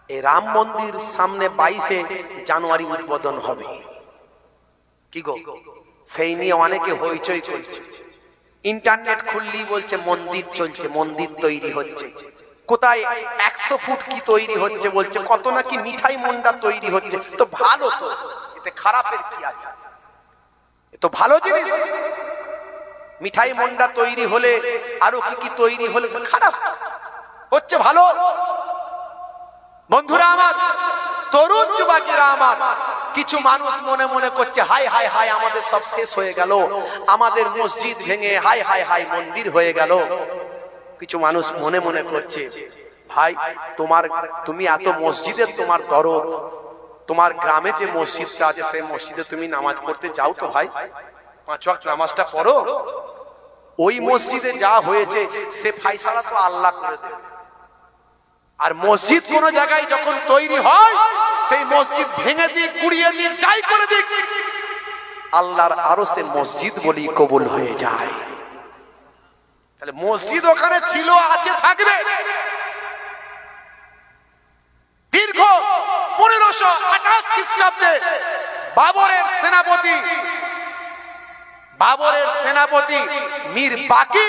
এই রাম মন্দির সামনে 22শে জানুয়ারি উদ্বোধন হবে, কি গো? সেই নিয়ে অনেকে হইচই করছে। ইন্টারনেট খুললেই বলছে মন্দির চলছে, মন্দির তৈরি হচ্ছে। কোথায় 100 ফুট কি তৈরি হচ্ছে বলছে, কত নাকি মিঠাই মন্ডা তৈরি হচ্ছে। তো ভালো, তো এতে খারাপের কি আছে? এ তো ভালো জিনিস। মিঠাই মন্ডা তৈরি হলে, আরো কি কি তৈরি হলে তো খারাপ হচ্ছে, ভালো। বন্ধুরা আমার, তরুণ যুবকেরা আমার, কিছু মানুষ মনে মনে করছে হায় হায় হায় আমাদের সব শেষ হয়ে গেল, আমাদের মসজিদ ভেঙে হায় হায় হায় মন্দির হয়ে গেল। কিছু মানুষ মনে মনে করছে, ভাই তুমি এত মসজিদের তোমার দরদ, তোমার গ্রামে যে মসজিদটা আছে সেই মসজিদে তুমি নামাজ পড়তে যাও তো ভাই, 5 ওয়াক্ত নামাজটা পড়ো। ওই মসজিদে যা হয়েছে সে ফায়সালা তো আল্লাহ করে দেবে। আর মসজিদ কোন জায়গায় যখন তৈরি হয়, সেই মসজিদ ভেঙে দিক, গুড়িয়ে দিক, যাই করে দিক, আল্লাহর আরশে মসজিদ বলি কবুল হয়ে যায়। তাহলে মসজিদ ওখানে ছিল, আছে, থাকবে। দীর্ঘ 1528 খ্রিস্টাব্দে বাবরের সেনাপতি মীর বাকি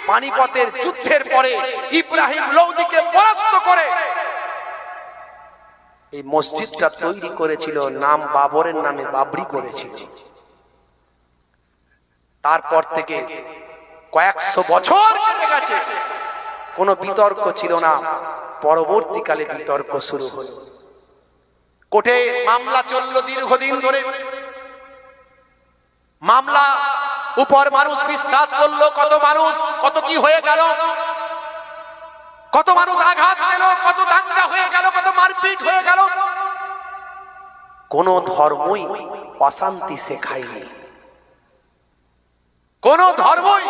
পানিপথের যুদ্ধের পরে ইব্রাহিম লোদিকে পরাস্ত করে এই মসজিদটা তৈরি করেছিল, নাম বাবরের নামে বাবরি করেছিল। তারপর থেকে কয়েকশো বছর কেটে গেছে, কোনো বিতর্ক ছিল না। পরবর্তীকালে বিতর্ক শুরু হলো, কোর্টে মামলা চলল দীর্ঘদিন ধরে। মামলা উপর মানুষ বিশ্বাস করলো, কত কি হয়ে গেল, কত মানুষ আঘাত পেল, কত দাঙ্গা হয়ে গেল, কত মারপিট হয়ে গেল। কোন ধর্মই অশান্তি শেখায়নি, কোন ধর্মই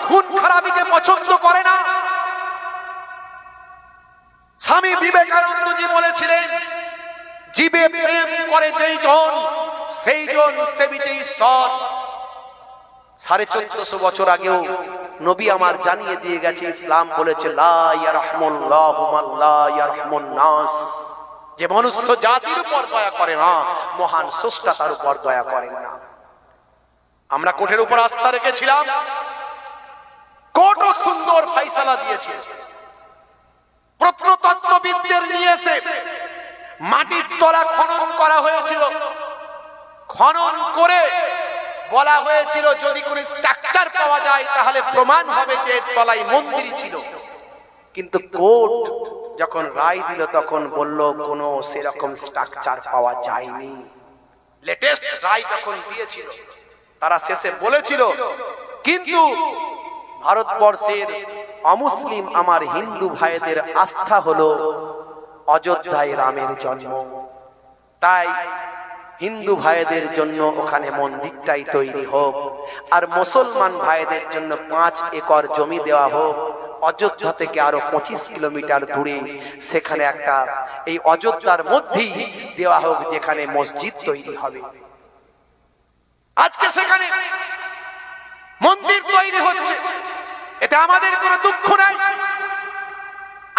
খুন খারাপিকে পছন্দ করে না। স্বামী বিবেকানন্দজি বলেছিলেন, জীবে প্রেম করে যেই জন, সেই জন সেবিছে ঈশ্বর। 1450 বছর আগেও নবী আমার জানিয়ে দিয়ে গেছে, ইসলাম বলেছে লা ইয়ারহামুল্লাহু মান লা ইয়ারহামুন নাস, যে মনুষ্য জাতির উপর দয়া করে না, মহান স্রষ্টা তার উপর দয়া করেন না। আমরা কোর্টের উপর আস্থা রেখেছিলাম, কোর্টও সুন্দর ফয়সালা দিয়েছে। প্রত্নতত্ত্ববিদদের নিয়ে এসে মাটির তলা খনন করা হয়েছিল, খনন করে বলা হয়েছিল যদি কোনো স্ট্রাকচার পাওয়া যায় তাহলে প্রমাণ হবে যে তলায় মন্দির ছিল। কিন্তু কোর্ট যখন রায় দিল তখন বলল কোনো সেরকম স্ট্রাকচার পাওয়া যায়নি। লেটেস্ট রায় যখন দিয়েছিল তারা শেষে বলেছিল, কিন্তু ভারতবর্ষের অমুসলিম আমার হিন্দু ভাইদের আস্থা হলো অযোধ্যায় রামের জন্ম, তাই হিন্দু ভাইদের জন্য ওখানে মন্দিরটাই তৈরি হোক, আর মুসলমান ভাইদের জন্য 5 একর জমি দেওয়া হোক অযোধ্যা থেকে আরো 25 কিলোমিটার দূরে, সেখানে একটা এই অযোধ্যার মধ্যেই দেওয়া হোক যেখানে মসজিদ তৈরি হবে। আজকে সেখানে মন্দির তৈরি হচ্ছে, এতে আমাদের কোনো দুঃখ নাই,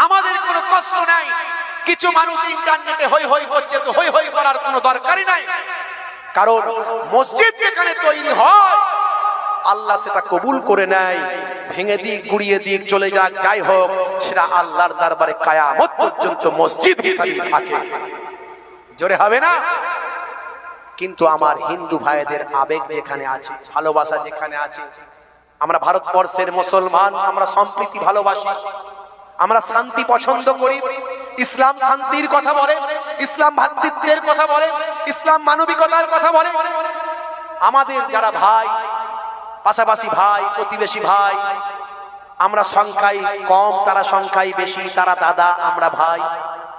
আমাদের কোনো কষ্ট নাই। কিছু মানুষ ইন্টারনেটে হই হই করছে, তো হই হই করার কোনো দরকারই নাই, কারণ মসজিদ যেখানে তৈরি হয় আল্লাহ সেটা কবুল করে নেয়। ভেঙে দিক, গুড়িয়ে দিক, চলে যাক, যাই হোক, সেটা আল্লাহর দরবারে কিয়ামত পর্যন্ত মসজিদ হিসেবে থাকে। জোরে হবে না? কিন্তু আমার হিন্দু ভাইদের আবেগ যেখানে আছে, ভালোবাসা যেখানে আছে, আমরা ভারতবর্ষের মুসলমান, আমরা সম্প্রীতি ভালোবাসি, আমরা শান্তি পছন্দ করি। ইসলাম শান্তির কথা বলে, ইসলাম ভ্রাতৃত্বের কথা বলে, ইসলাম মানবিকতার কথা বলে। আমাদের যারা ভাই, পাশাপাশি ভাই, প্রতিবেশী ভাই, আমরা সংখ্যায় কম, তারা সংখ্যায় বেশি, তারা দাদা, আমরা ভাই,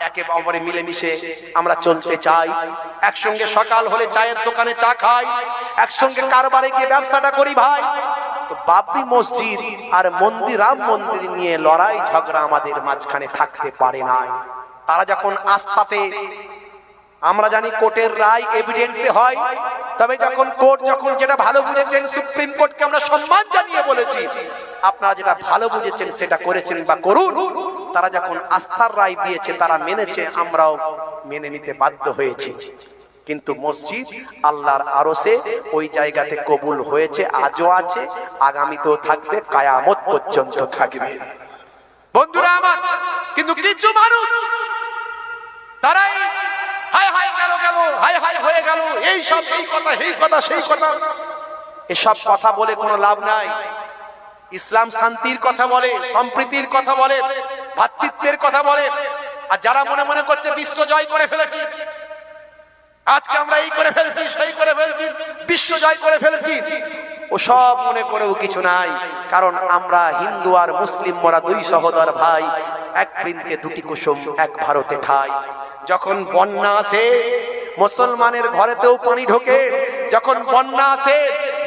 একে অপরে মিলেমিশে আমরা চলতে চাই। একসঙ্গে সকাল হলে চায়ের দোকানে চা খাই, একসঙ্গে কারবারে গিয়ে ব্যবসাটা করি ভাই। তো বাবরি মসজিদ আর মন্দির, রাম মন্দির নিয়ে লড়াই ঝগড়া আমাদের মাঝখানে থাকতে পারে না। তারা যখন আস্থাতে, আমরা জানি কোর্টের রায় এভিডেন্সে হয়, তবে যখন কোর্ট যখন যেটা ভালো বুঝেছেন, সুপ্রিম কোর্টকে আমরা সম্মান জানিয়ে বলেছি আপনারা যেটা ভালো বুঝেছেন সেটা করেছেন বা করুন, তারা যখন আস্থার রায় দিয়েছে, তারা মেনেছে, আমরাও মেনে নিতে বাধ্য হয়েছি। কিন্তু মসজিদ আল্লাহর আরশে ওই জায়গাতে কবুল হয়েছে, আজও আছে, আগামীতেও থাকবে, কিয়ামত পর্যন্ত থাকবে। বন্ধুরা আমার, কিন্তু কিছু মানুষ তারাই হায় হায় গেল গেল, হায় হায় হয়ে গেল, এই সব, এই কথা, এই কথা, সেই কথা, এসব কথা বলে কোনো লাভ নাই। ইসলাম শান্তির কথা বলে, সম্প্রীতির কথা বলে, ভ্রাতৃত্বের কথা বলে। আর যারা মনে মনে করছে বিশ্ব জয় করে ফেলেছি, আজকে আমরা এই করে ফেলছি, সেই করে ফেলছি, বিশ্ব জয় করে ফেলেছি, ও সব মনে করেও কিছু নাই। কারণ আমরা হিন্দু আর মুসলিম, মোরা দুই সহোদর ভাই, এক বৃন্তে দুটি কুসুম, এক ভারতে ঠাই। যখন বন্যা আসে মুসলমানের ঘরেতেও পানি ঢোকে, যখন বন্যা আসে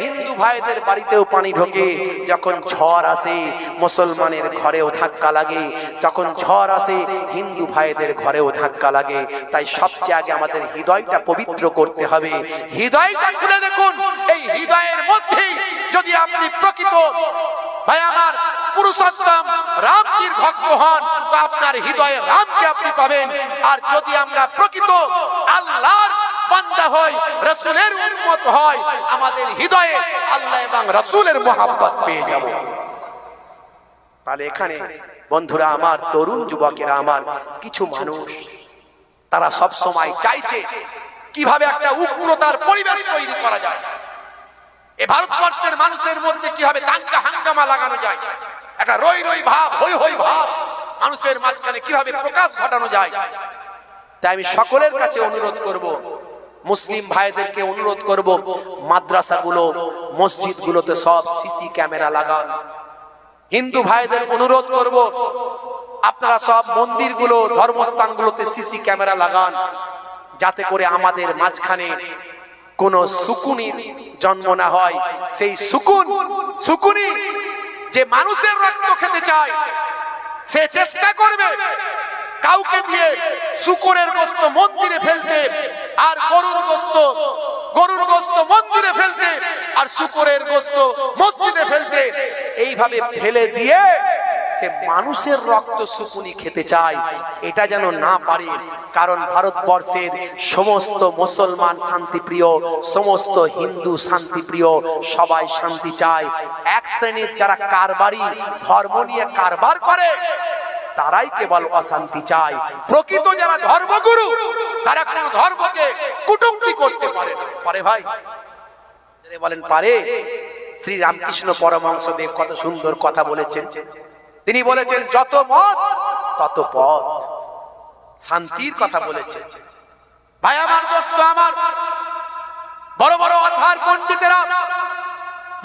হিন্দু ভাইদের বাড়িতেও পানি ঢোকে, যখন ঝড় আসে মুসলমানের ঘরেও ধাক্কা লাগে, যখন ঝড় আসে হিন্দু ভাইদের ঘরেও ধাক্কা লাগে। তাই সবচেয়ে আগে আমাদের হৃদয়টা পবিত্র করতে হবে। হৃদয়টা খুলে দেখুন, এই হৃদয়ের মধ্যেই যদি আপনি প্রকৃত ভাই আমার পুরুষোত্তম রামজির ভক্ত হন, তো আপনার হৃদয়ে রামকে আপনি পাবেন। আর যদি আমরা প্রকৃত আল্লাহর বান্দা হই, রাসূলের উম্মত হই, আমাদের হৃদয়ে আল্লাহ এবং রাসূলের মহব্বত পেয়ে যাব। তাহলে এখানে বন্ধুরা আমার, তরুণ যুবকেরা আমার, কিছু মানুষ তারা সব সময় চাইছে কিভাবে একটা উগ্রতার পরিবেশ তৈরি করা যায়, এই ভারতবর্ষের মানুষের মধ্যে কিভাবে দাঙ্গা হাঙ্গামা লাগানো যায়, একটা রই রই ভাব, হই হই ভাব মানুষের মাঝখানে কিভাবে প্রকাশ ঘটানো যায়। তাই আমি সকলের কাছে অনুরোধ করব, মুসলিম ভাইদেরকে অনুরোধ করব, মাদ্রাসাগুলো, মসজিদগুলোতে সব সিসি ক্যামেরা লাগান। হিন্দু ভাইদের অনুরোধ করব, আপনারা সব মন্দিরগুলো, ধর্মস্থানগুলোতে সিসি ক্যামেরা লাগান, যাতে করে আমাদের মাঝখানে কোন সুকুনির জন্ম না হয়। সেই সুকুনি যে মানুষের রক্ত খেতে চায়, সে চেষ্টা করবে কাউকে দিয়ে শূকরের গোশত মন্দিরে ফেলতে, আর গরুর গোশত মন্দিরে ফেলতে, আর শূকরের গোশত মসজিদে ফেলতে। এইভাবে ফেলে দিয়ে সে মানুষের রক্ত শুকুনি খেতে চায়, এটা যেন না পারে। কারণ ভারতবর্ষের সমস্ত মুসলমান শান্তিপ্রিয়, সমস্ত হিন্দু শান্তিপ্রিয়, সবাই শান্তি চায়। এক শ্রেণীর যারা কারবারি, ধর্ম নিয়ে কারবার করে, তারাই কেবল অশান্তি চায়। প্রকৃত যারা ধর্মগুরু, তারা কোন ধর্মকে কুটুক্তি করতে পারে না। পারে ভাই? বলেন পারে? শ্রী রামকৃষ্ণ পরমহংসদেব কত সুন্দর কথা বলেছেন। তিনি বলেছেন, যত মত তত পথ। শান্তির কথা বলেছেন। ভাই আমার, দোস্ত আমার, বড় বড় অথার পণ্ডিতেরা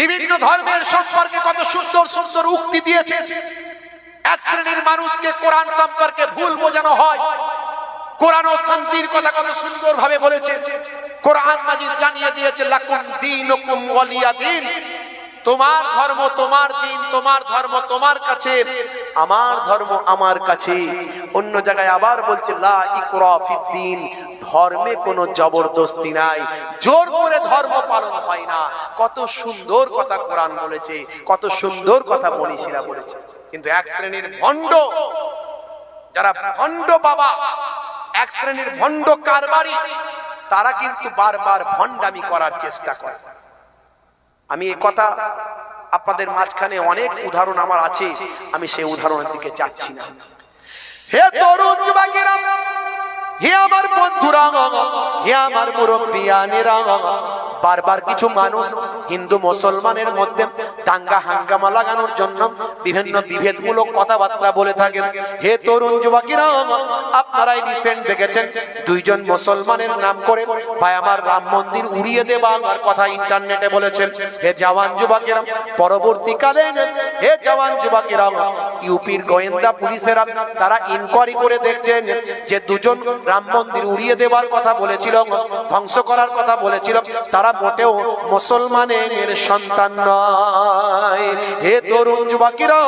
বিভিন্ন ধর্মের সম্পর্কে কত সুন্দর সুন্দর উক্তি দিয়েছে। এক শ্রেণীর মানুষকে কোরআন সম্পর্কে ভুল বোঝানো হয়। কোরআন ও শান্তির কথা কত সুন্দর ভাবে বলেছে। কোরআন মাজিদ জানিয়ে দিয়েছে, লাকুম দীনুকুম ওয়ালিয়া দ্বীন, তোমার ধর্ম তোমার দিন, তোমার ধর্ম তোমার কাছে, আমার ধর্ম আমার কাছে। অন্য জায়গায় আবার বলছে, লা ইকরাহ ফিদ্দীন, ধর্মে কোনো জবরদস্তি নাই, জোর করে ধর্ম পালন হয় না। কত সুন্দর কথা কোরআন বলেছে, কত সুন্দর কথা মনীষীরা বলেছে। কিন্তু এক শ্রেণীর ভণ্ড, যারা ভণ্ড বাবা, এক শ্রেণীর ভণ্ড কারবারি, তারা কিন্তু বারবার ভণ্ডামি করার চেষ্টা করে। আমি এই কথা আপনাদের মাঝখানে অনেক উদাহরণ আমার আছে, আমি সেই উদাহরণের দিকে যাচ্ছি না। হে তরুণ যুবকেরা, হে আমার বন্ধুরা, হে আমার মুরব্বিয়ানেরা, বারবার কিছু মানুষ হিন্দু মুসলমানের মধ্যে দাঙ্গা হাঙ্গামা লাগানোর জন্য বিভিন্ন বিভেদমূলক কথাবার্তা বলে থাকেন। হে তরুণ যুবকেরা, আপনারাই রিসেন্ট দেখেছেন দুইজন মুসলমানের নাম করে ভাই আমার রাম মন্দির উড়িয়ে দেওয়া আমার কথা ইন্টারনেটে বলেছেন। হে জওয়ান যুবকেরা, পরবর্তীকালে হে জওয়ান যুবকেরা, ইউপির গোয়েন্দা পুলিশেরা তারা ইনকোয়ারি করে দেখছেন যে দুজন রাম মন্দির উড়িয়ে দেওয়ার কথা বলেছিল, ধ্বংস করার কথা বলেছিল, তারা মোটেও মুসলমানের সন্তান নয়। নয়। হে তরুণ যুবকেরা,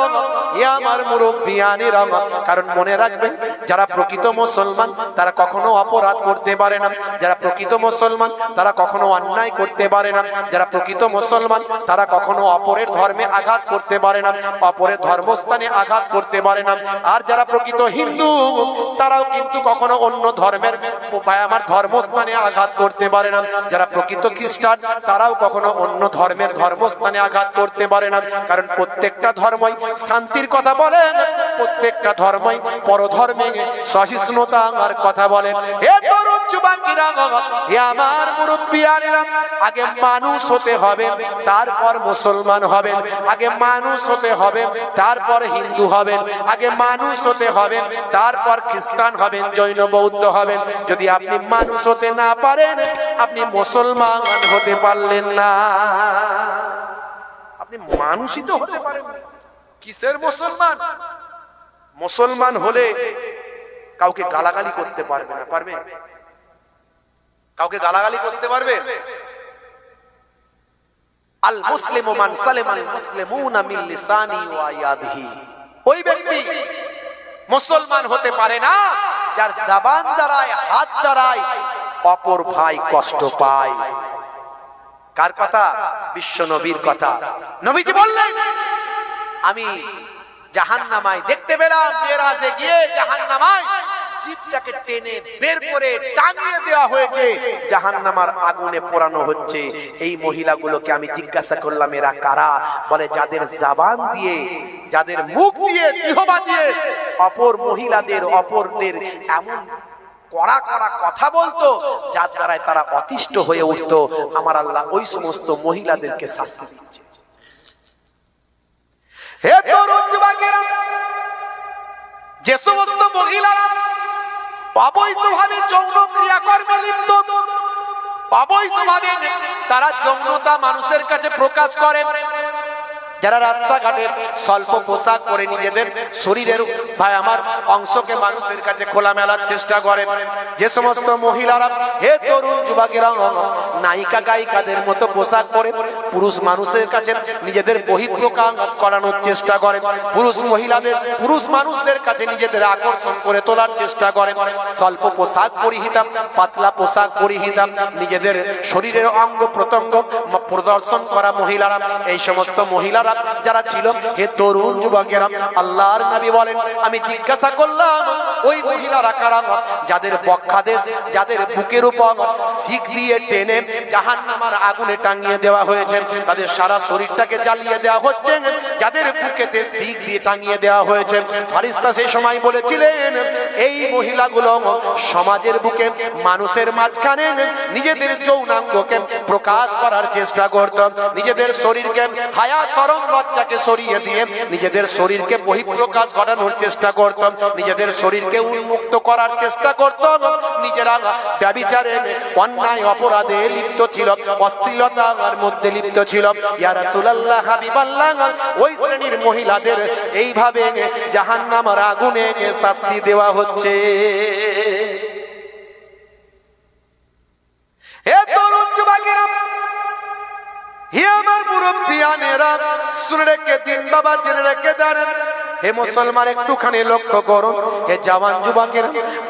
হে আমার মুরব্বিয়ানেরা, কারণ মনে রাখবেন, যারা প্রকৃত মুসলমান তারা কখনো অপরাধ করতে পারে না, যারা প্রকৃত মুসলমান তারা কখনো অন্যায় করতে পারে না, যারা প্রকৃত মুসলমান তারা কখনো অপরের ধর্মে আঘাত করতে পারে না, অপরের ধর্মস্থানে আঘাত করতে পারে না। আর যারা প্রকৃত হিন্দু তারাও কিন্তু কখনো অন্য ধর্মের আমার ধর্মস্থানে আঘাত করতে পারে না। যারা প্রকৃত খ্রিস্টান তারাও কখনো অন্য ধর্মের ধর্মস্থানে আঘাত করতে পারে না, কারণ প্রত্যেকটা ধর্মই শান্তির কথা বলে, প্রত্যেকটা ধর্মই পরধর্মে সহিষ্ণুতার কথা বলে। হে তরুণ যুবকেরা, হে আমার মুরব্বিয়ানেরা, আগে মানুষ হতে হবে তারপর মুসলমান হবেন, আগে মানুষ হতে হবে তারপর হিন্দু হবেন, আগে মানুষ হতে হবে তারপর খ্রিস্টান হবেন, জৈন বৌদ্ধ হবেন। যদি আপনি মানুষ হতে না পারেন, আপনি মুসলমান হতে পারলেন না। আপনি মানুষই তো হতে পারেন না, কিসের মুসলমান? মুসলমান হলে কাউকে গালাগালি করতে পারবে না, পারবে? কাউকে গালাগালি করতে পারবে? আল মুসলিমু মান সালামাল মুসলিমুনা মিন লিসানি ওয়া ইয়াদিহি। ওই ব্যক্তি মুসলমান হতে পারে না যার জবান দ্বারায় হাত দ্বারায় অপর ভাই কষ্ট পায়। কার কথা? বিশ্ব নবীর কথা। নবীজি বললেন, আমি জাহান্নামায় দেখতে পেলাম, মেরাজে গিয়ে জাহান্নামায় জিভটাকে টেনে বের করে টাঙিয়ে দেওয়া হয়েছে, জাহান্নামার আগুনে পোড়ানো হচ্ছে। এই মহিলাগুলোকে আমি জিজ্ঞাসা করলাম, এরা কারা? বলে, যাদের জবান দিয়ে, যাদের মুখ দিয়ে, জিহ্বা দিয়ে অপর মহিলাদের, অপরদের এমন কড়া কড়া কথা বলতো, যার দ্বারায় তারা অতিষ্ঠ হয়ে উঠতো। আমার আল্লাহ ওই সমস্ত মহিলাদেরকে শাস্তি দিচ্ছে। হে তরুণ যুবকেরা, যে সমস্ত মহিলারা অবৈধভাবে যৌন ক্রিয়াকর্মে লিপ্ত, অবৈধভাবে তারা যৌনতা মানুষের কাছে প্রকাশ করে, যারা রাস্তাঘাটে স্বল্প পোশাক পরে নিজেদের শরীরের ভাই আমার অংশকে মানুষের কাছে খোলামেলার চেষ্টা করে, যে সমস্ত মহিলারা, হে তরুণ যুবকেরা, নায়িকা গায়িকাদের মতো পোশাক পরে পুরুষ মানুষের কাছে নিজেদের বহিঃপ্রকাশ করানোর চেষ্টা করে, পুরুষ মানুষদের কাছে নিজেদের আকর্ষণ করে তোলার চেষ্টা করে, স্বল্প পোশাক পরিহিতা, পাতলা পোশাক পরিহিতা, নিজেদের শরীরের অঙ্গ প্রত্যঙ্গ প্রদর্শন করা মহিলারা, এই সমস্ত মহিলারা যারা ছিল, হে তরুণ যুবকেরা, আল্লাহর নবী বলেন, আমি জিজ্ঞাসা করলাম, ওই মহিলারা কারা? যাদের বক্ষাদেশ, যাদের বুকের উপর শিক দিয়ে টেনে জাহান্নামের আগুনে টাঙিয়ে দেওয়া হয়েছে, তাদের সারা শরীরটাকে জ্বালিয়ে দেওয়া হচ্ছে, যাদের বুকেতে শিক দিয়ে টাঙিয়ে দেওয়া হয়েছে। ফারিস্তা সেই সময় বলেছিলেন, এই মহিলাগুলো সমাজের বুকে, মানুষের মাঝখানে নিজেদের যৌনাঙ্গকে প্রকাশ করার চেষ্টা করত, নিজেদের শরীরকে হায়া শরম লজ্জাকে সরিয়ে দিয়ে নিজেদের শরীরকে বহিঃপ্রকাশ ঘটানোর চেষ্টা করত, নিজেদের শরীরকে উন্মুক্ত করার চেষ্টা করত, নিজেরা ব্যভিচারে, অন্যায় অপরাধে লিপ্ত ছিল, অশ্লীলতার মধ্যে লিপ্ত ছিল। ইয়া রাসূলুল্লাহ, হাবিবাল্লাহ, ওই শ্রেণীর মহিলাদের এইভাবে জাহান্নামের আগুনে শাস্তি দেওয়া হচ্ছে। হে তরুণ যুবকেরা, হে আমার মুরব্বিয়ানেরা, শুনে রেখে দিন বাবা, জেনে রেখে দেন। হে মুসলমান, একটুখানি লক্ষ্য করুন, হে জওয়ান যুবকেরা,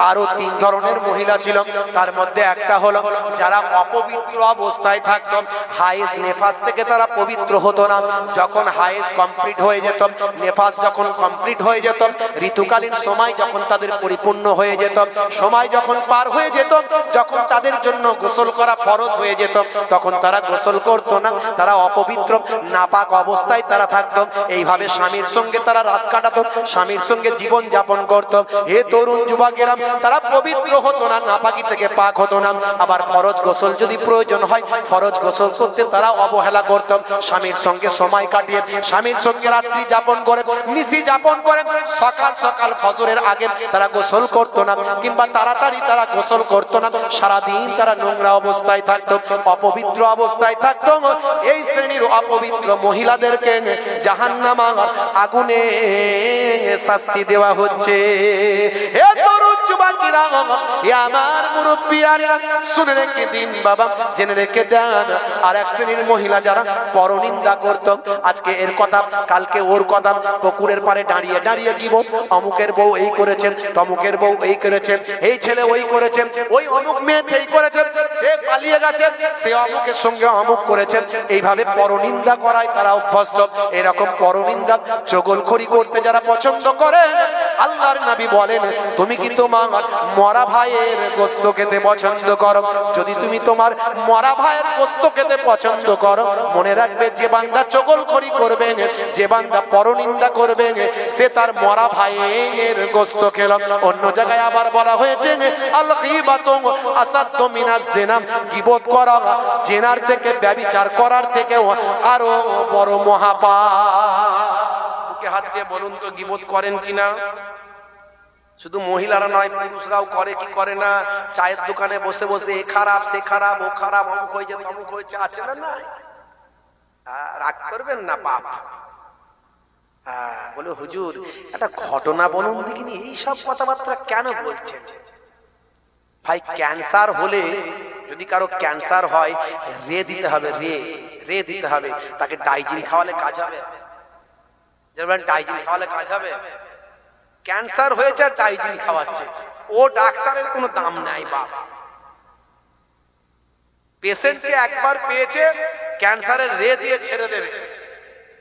আরো 3 ধরনের মহিলা ছিল। তার মধ্যে একটা হলো যারা অপবিত্র অবস্থায় থাকত, হায়েজ নেফাস থেকে তারা পবিত্র হতো না। যখন হায়েজ কমপ্লিট হয়ে যেত, নেফাস যখন কমপ্লিট হয়ে যেত, ঋতুকালীন সময় যখন তাদের পরিপূর্ণ হয়ে যেত, সময় যখন পার হয়ে যেত, যখন তাদের জন্য গোসল করা ফরজ হয়ে যেত, তখন তারা গোসল করতো না, তারা অপবিত্র নাপাক অবস্থায় তারা থাকতো। এইভাবে স্বামীর সঙ্গে তারা রাত কাটাতো, স্বামীর সঙ্গে জীবন যাপন করত। হে তরুণ যুবকেরা, তারা পবিত্র হতো না, নাপাকি থেকে পাক হতো না। আবার ফরজ গোসল যদি প্রয়োজন হয়, ফরজ গোসল করতে তারা অবহেলা করত। স্বামীর সঙ্গে সময় কাটিয়ে, স্বামীর সঙ্গে রাত্রি যাপন করে, নিশি যাপন করে, সকাল সকাল ফজরের আগে তারা গোসল করতো না, কিংবা তাড়াতাড়ি তারা গোসল করতো না। সারাদিন তারা নোংরা অবস্থায় থাকতো, অপবিত্র অবস্থায় থাকতো। এই শ্রেণীর অপবিত্র মহিলাদেরকে জাহান্নামের আগুনে শাস্তি দেওয়া হচ্ছে। হে তরুণ যুবকেরা, যুবকেরা, এ আমার মুরব্বিয়ারা, শুনে রেখে দিন বাবা, জেনে রেখে দেন। আর এক শ্রেণীর মহিলা যারা পরনিন্দা করত, আজকে এর কথা কালকে ওর কথা, পুকুরের পাড়ে দাঁড়িয়ে দাঁড়িয়ে কি বল, অমুকের বউ এই করেছেন, তমুকের বউ এই করেছেন, এই ছেলে ওই করেছেন, ওই অমুক মেয়ে এই করেছেন, সে পালিয়ে গেছে, সে অমুকের সঙ্গে অমুক করেছেন, এইভাবে পরনিন্দা করায় তারা অভ্যস্ত। এরকম পরনিন্দা চগলখড়ি করতে যারা পছন্দ করেন, আল্লাহর নবী বলেন, তুমি কি তোমার মরা ভাইয়ের গোশত খেতে পছন্দ করো? যদি তুমি তোমার মরা ভাইয়ের গোশত খেতে পছন্দ করো, মনে রাখবে যে বান্দা চগলখড়ি করবে, যে বান্দা পরনিন্দা করবে, সে তার মরা ভাইয়ের গোশত খেল। অন্য জায়গায় আবার বলা হয়েছে, আল গীবাতু আসাদ্দু মিনাজ জিনা, গীবত করা জিনার থেকে, ব্যভিচার করার থেকেও আরো বড় মহাপাপ। বুকে হাত দিয়ে বলুন তো, গীবত করেন কিনা? শুধু মহিলারা নয়, পুরুষরাও করে কি করে না? চায়ের দোকানে বসে বসে এ খারাপ, সে খারাপ, ও খারাপ, অমুক হয়েছে, তমুক হয়েছে, আছে না? নাই? রাগ করবেন না, পাপ। বলে হুজুর একটা ঘটনা বলুন দেখিনি, এইসব কথাবার্তা কেন বলছেন? ভাই, ক্যান্সার হলে, যদি কারো ক্যান্সার হয়, রে দিতে হবে, রে দিতে হবে। তাকে ডাইজিন খাওয়ালে কাজ হবে? ডাইজিন খাওয়ালে কাজ হবে? ক্যান্সার হয়েছে আর ডাইজিন খাওয়াচ্ছে, ও ডাক্তারের কোনো দাম নাই বাপ। পেশেন্টকে একবার পেয়েছে, ক্যান্সারের রে দিয়ে ছেড়ে দেবে।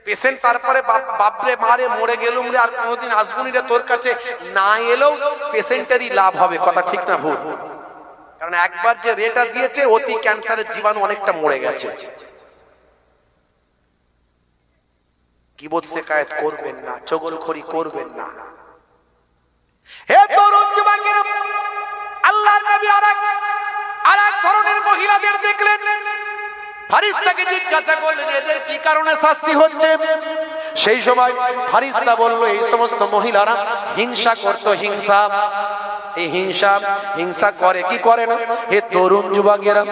পেশেন্ট তারপরে বাপরে মারে, মরে গেলুম রে, আর কোনোদিন আসবুনি রে তোর কাছে, না এলেও পেশেন্টেরই লাভ হবে। কথা ঠিক না ভুল? কারণ একবার যে রেটা দিয়েছে, অতি ক্যান্সারের জীবাণু অনেকটা মরে গেছে। গীবত শিকায়েত করবেন না, চগলখড়ি করবেন না। হে তরুণ যুবকেরা, আল্লাহর নবী আরেক ধরনের মহিলাদের দেখলেন, ফারিস্তাকে জিজ্ঞাসা করলেন, এদের কি কারণে শাস্তি হচ্ছে? সেই সময় ফারিস্তা বলল, এই সমস্ত মহিলারা হিংসা করত, হিংসা। এই হিংসা করে কি করে না? হে তরুণ যুবকেরা,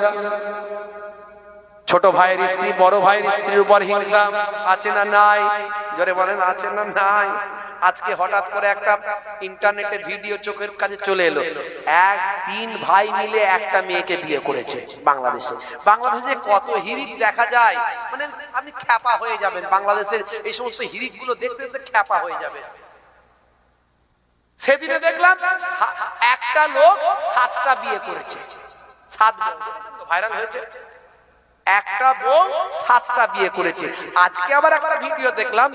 ছোট ভাইয়ের স্ত্রী বড় ভাইয়ের স্ত্রীর উপর হিংসা আছে না নাই? জোরে বলেন, আছে না নাই? আজকে হঠাৎ করে একটা ইন্টারনেটে ভিডিও চোখের কাছে চলে এলো, 3 ভাই মিলে একটা মেয়েকে বিয়ে করেছে বাংলাদেশে। বাংলাদেশে কত হিরিক দেখা যায়, মানে আপনি খ্যাপা হয়ে যাবেন। বাংলাদেশের এই সমস্ত হিরিক গুলো দেখতে দেখতে খ্যাপা হয়ে যাবে। সেদিনে দেখলাম একটা লোক 7টা বিয়ে করেছে, 7 ভাইরাল হয়েছে। একটা বউ 7টা বিয়ে করেছে। আজকে আবার একটা ভিডিও দেখলাম,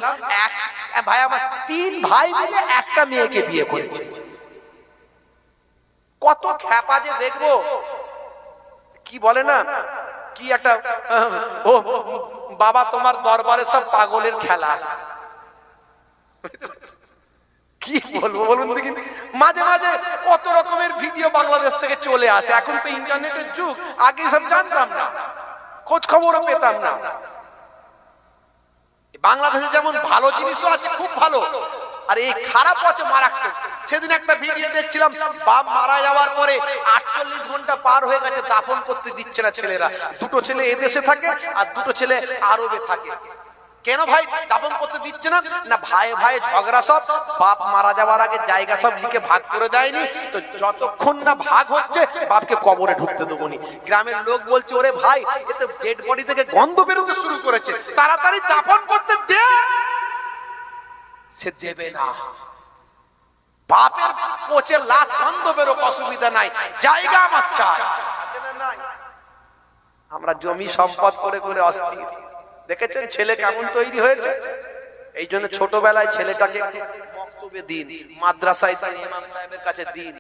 ভাই আমার 3 ভাই মিলে একটা মেয়েকে বিয়ে করেছে। কত খ্যাপা যে দেখবো, কি বলে না, কি একটা, ও বাবা তোমার দরবারে সব পাগলের খেলা। কি বলবো বলুন দেখি? মাঝে মাঝে কত রকমের ভিডিও বাংলাদেশ থেকে চলে আসে। এখন তো ইন্টারনেটের যুগ, আগে সব জানতাম না, খোঁজ খবরও পেতাম না। বাংলাদেশে যেমন ভালো জিনিসও আছে, খুব ভালো, আর এই খারাপ আছে মারাত্মক। সেদিন একটা ভিডিও দেখছিলাম, বাপ মারা যাওয়ার পরে 48 ঘন্টা পার হয়ে গেছে, দাফন করতে দিচ্ছে না ছেলেরা। 2টো ছেলে এদেশে থাকে আর 2টো ছেলে আরবে থাকে। কেন ভাই দাফন করতে দিচ্ছে না? না ভাই ভাই ঝগড়া, সব বাপ মারা যাওয়ার আগে জায়গা সব লিখে ভাগ করে দেয়নি তো, যতক্ষণ না ভাগ হচ্ছে বাপকে কবরে ঢুকতে দেবো নি। গ্রামের লোক বলছে, ওরে ভাই এতে ডেড বডি থেকে গন্ধ বেরোতে শুরু করেছে, তাড়াতাড়ি দাফন করতে দে। সে দেবে না। বাপের পচে লাশ গন্ধ বেরোক, অসুবিধা নাই, জায়গা আমার চাই। আমরা জমি সম্পদ করে করে অস্থির। দেখেছেন ছেলে কেমন তৈরি হয়েছে? এই জন্য ছোটবেলায় ছেলেটাকে বক্তব্যে দিন, মাদ্রাসায় ইমাম সাহেবের কাছে দিন।